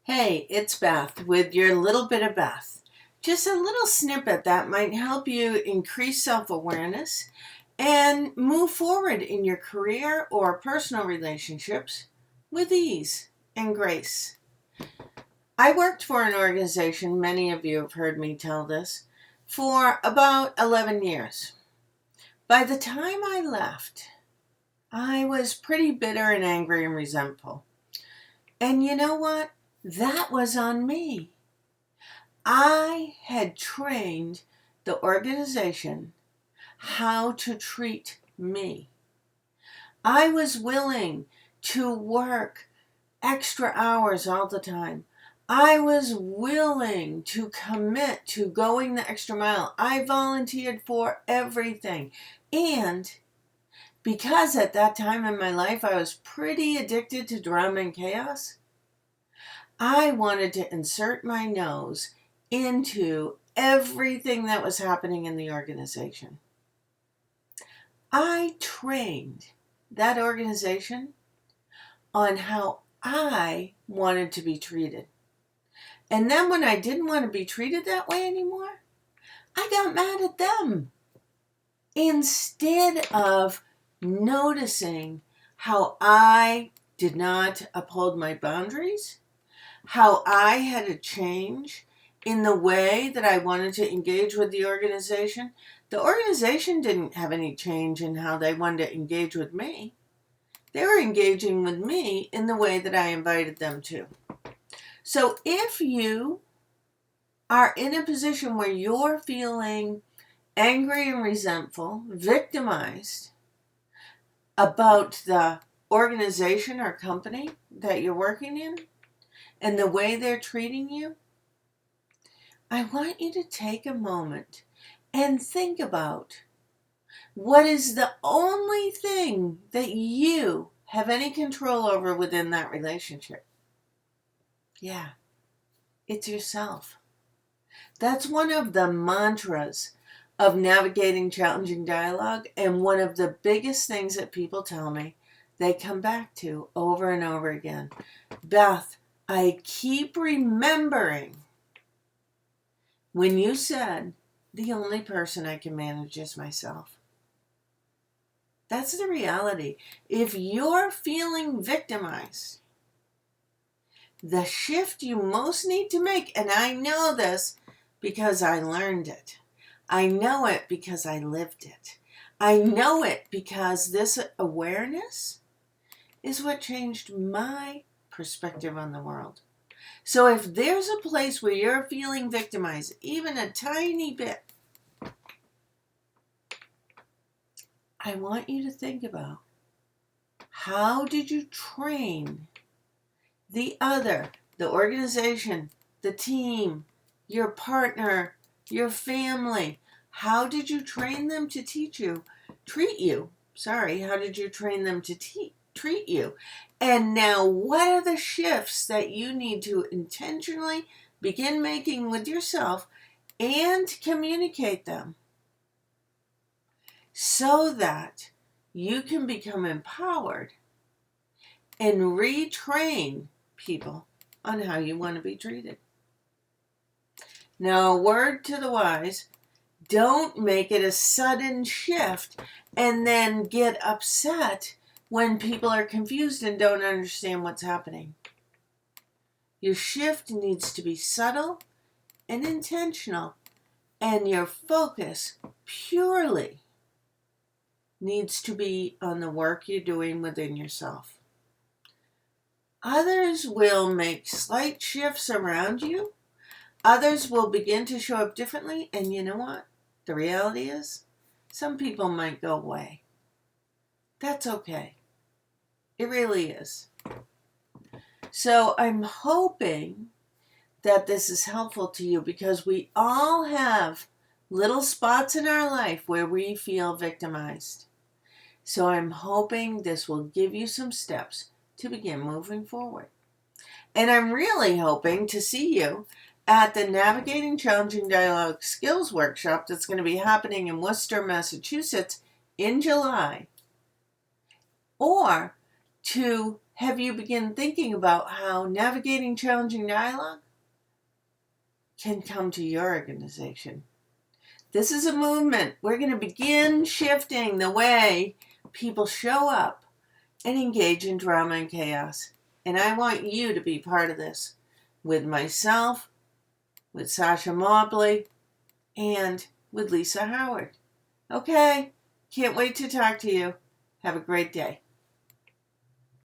Hey, it's Beth with your little bit of Beth. Just a little snippet that might help you increase self awareness and move forward in your career or personal relationships with ease and grace. I worked for an organization, many of you have heard me tell this, for about 11 years. By the time I left, I was pretty bitter and angry and resentful. And you know what? That was on me. I had trained the organization how to treat me. I was willing to work extra hours all the time. I was willing to commit to going the extra mile. I volunteered for everything. And because at that time in my life I was pretty addicted to drama and chaos, I wanted to insert my nose into everything that was happening in the organization. I trained that organization on how I wanted to be treated. And then when I didn't want to be treated that way anymore, I got mad at them. Instead of noticing how I did not uphold my boundaries, how I had to change in the way that I wanted to engage with the organization didn't have any change in how they wanted to engage with me. They were engaging with me in the way that I invited them to. So if you are in a position where you're feeling angry and resentful, victimized about the organization or company that you're working in and the way they're treating you, I want you to take a moment and think about what is the only thing that you have any control over within that relationship. Yeah, it's yourself. That's one of the mantras of navigating challenging dialogue, and one of the biggest things that people tell me they come back to over and over again. Beth, I keep remembering when you said, the only person I can manage is myself. That's the reality. If you're feeling victimized, the shift you most need to make, and I know this because I learned it. I know it because I lived it. I know it because this awareness is what changed my perspective on the world. So if there's a place where you're feeling victimized, even a tiny bit, I want you to think about, how did you train the other, the organization, the team, your partner, your family? How did you train them to treat you? How did you train them to treat you? And now what are the shifts that you need to intentionally begin making with yourself and communicate them so that you can become empowered and retrain people on how you want to be treated? Now, a word to the wise, don't make it a sudden shift and then get upset when people are confused and don't understand what's happening. Your shift needs to be subtle and intentional, and your focus purely needs to be on the work you're doing within yourself. Others will make slight shifts around you. Others will begin to show up differently, and you know what? The reality is, some people might go away. That's okay. It really is. So I'm hoping that this is helpful to you, because we all have little spots in our life where we feel victimized. So I'm hoping this will give you some steps to begin moving forward. And I'm really hoping to see you at the Navigating Challenging Dialogue Skills Workshop that's going to be happening in Worcester, Massachusetts in July. Or to have you begin thinking about how navigating challenging dialogue can come to your organization? This is a movement. We're going to begin shifting the way people show up and engage in drama and chaos. And I want you to be part of this with myself, with Sasha Mobley, and with Lisa Howard. Okay, can't wait to talk to you. Have a great day.